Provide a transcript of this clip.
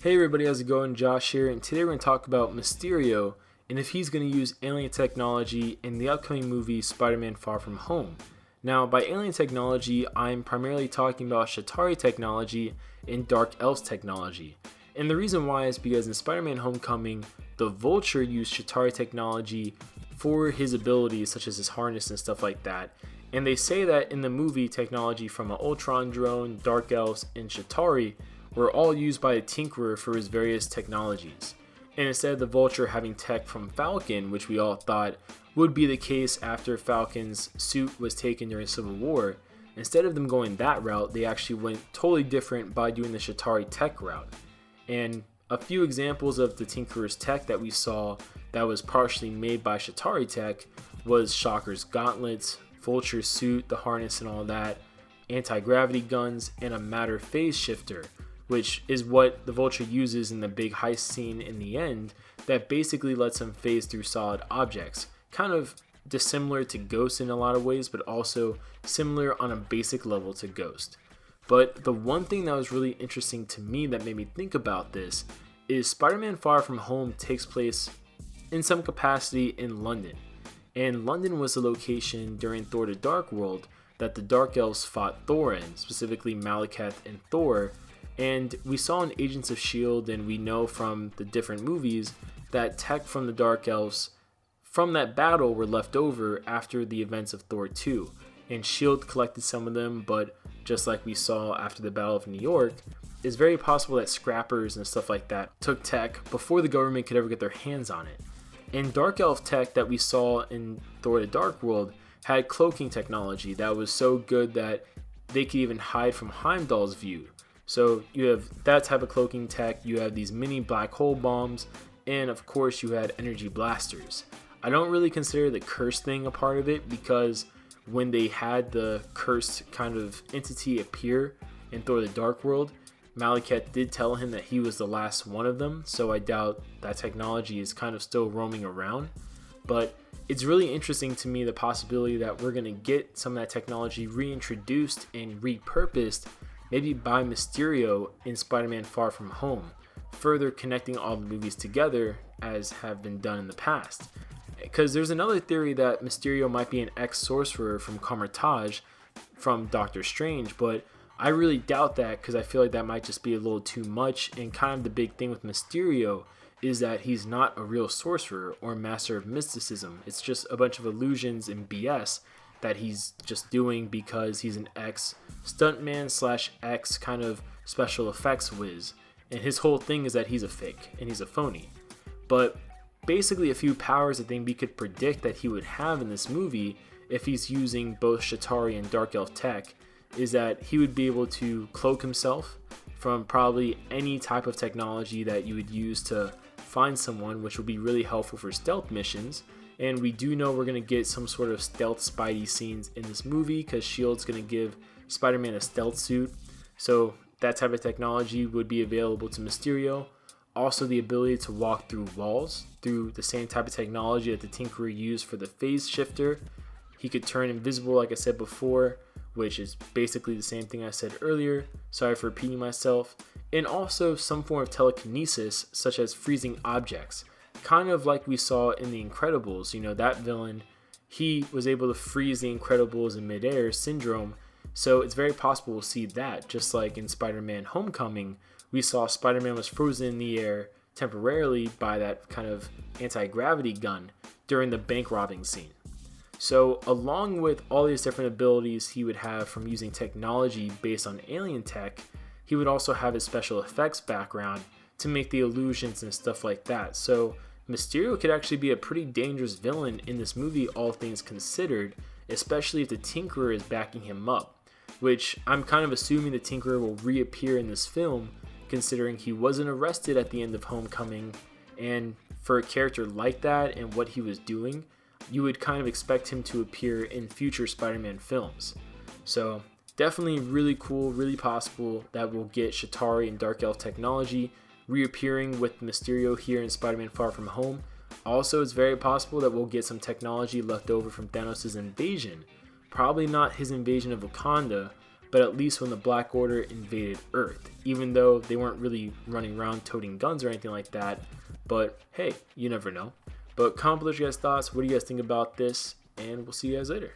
Hey everybody, how's it going? Josh here, and today we're going to talk about Mysterio and if he's going to use alien technology in the upcoming movie Spider-Man Far From Home. Now, by alien technology, I'm primarily talking about Chitauri technology and Dark Elves technology. And the reason why is because in Spider-Man Homecoming, the Vulture used Chitauri technology for his abilities, such as his harness and stuff like that. And they say that in the movie, technology from an Ultron drone, Dark Elves, and Chitauri were all used by the Tinkerer for his various technologies. And instead of the Vulture having tech from Falcon, which we all thought would be the case after Falcon's suit was taken during Civil War, instead of them going that route, they actually went totally different by doing the Chitauri tech route. And a few examples of the Tinkerer's tech that we saw that was partially made by Chitauri tech was Shocker's gauntlets, Vulture's suit, the harness and all that, anti-gravity guns, and a matter phase shifter, which is what the Vulture uses in the big heist scene in the end that basically lets him phase through solid objects. Kind of dissimilar to Ghost in a lot of ways, but also similar on a basic level to Ghost. But the one thing that was really interesting to me that made me think about this is Spider-Man Far From Home takes place in some capacity in London. And London was the location during Thor the Dark World that the Dark Elves fought Thor in, specifically Malekith and Thor. And we saw in Agents of S.H.I.E.L.D. and we know from the different movies that tech from the Dark Elves from that battle were left over after the events of Thor 2. And S.H.I.E.L.D. collected some of them, but just like we saw after the Battle of New York, it's very possible that scrappers and stuff like that took tech before the government could ever get their hands on it. And Dark Elf tech that we saw in Thor the Dark World had cloaking technology that was so good that they could even hide from Heimdall's view. So you have that type of cloaking tech, you have these mini black hole bombs, and of course you had energy blasters. I don't really consider the curse thing a part of it because when they had the cursed kind of entity appear in Thor the Dark World, Malekith did tell him that he was the last one of them, so I doubt that technology is kind of still roaming around. But it's really interesting to me the possibility that we're going to get some of that technology reintroduced and repurposed maybe by Mysterio in Spider-Man Far From Home, further connecting all the movies together as have been done in the past. Because there's another theory that Mysterio might be an ex-sorcerer from Kamar-Taj from Doctor Strange, but I really doubt that because I feel like that might just be a little too much, and kind of the big thing with Mysterio is that he's not a real sorcerer or master of mysticism. It's just a bunch of illusions and BS that he's just doing because he's an ex-stuntman / ex kind of special effects whiz. And his whole thing is that he's a fake and he's a phony. But basically a few powers I think we could predict that he would have in this movie if he's using both Chitauri and Dark Elf tech is that he would be able to cloak himself from probably any type of technology that you would use to find someone, which would be really helpful for stealth missions. And we do know we're going to get some sort of stealth Spidey scenes in this movie because S.H.I.E.L.D.'s going to give Spider-Man a stealth suit. So that type of technology would be available to Mysterio. Also the ability to walk through walls through the same type of technology that the Tinkerer used for the phase shifter. He could turn invisible like I said before, which is basically the same thing I said earlier. Sorry for repeating myself. And also some form of telekinesis such as freezing objects. Kind of like we saw in The Incredibles, that villain, he was able to freeze the Incredibles in midair, Syndrome, so it's very possible we'll see that, just like in Spider-Man Homecoming, we saw Spider-Man was frozen in the air temporarily by that kind of anti-gravity gun during the bank robbing scene. So along with all these different abilities he would have from using technology based on alien tech, he would also have his special effects background to make the illusions and stuff like that. So Mysterio could actually be a pretty dangerous villain in this movie, all things considered, especially if the Tinkerer is backing him up, which I'm kind of assuming the Tinkerer will reappear in this film, considering he wasn't arrested at the end of Homecoming, and for a character like that and what he was doing, you would kind of expect him to appear in future Spider-Man films. So definitely really cool, really possible that we'll get Chitauri and Dark Elf technology reappearing with Mysterio here in Spider-Man Far From Home. Also, it's very possible that we'll get some technology left over from Thanos' invasion. Probably not his invasion of Wakanda, but at least when the Black Order invaded Earth, even though they weren't really running around toting guns or anything like that. But hey, you never know. But comment below your guys' thoughts. What do you guys think about this? And we'll see you guys later.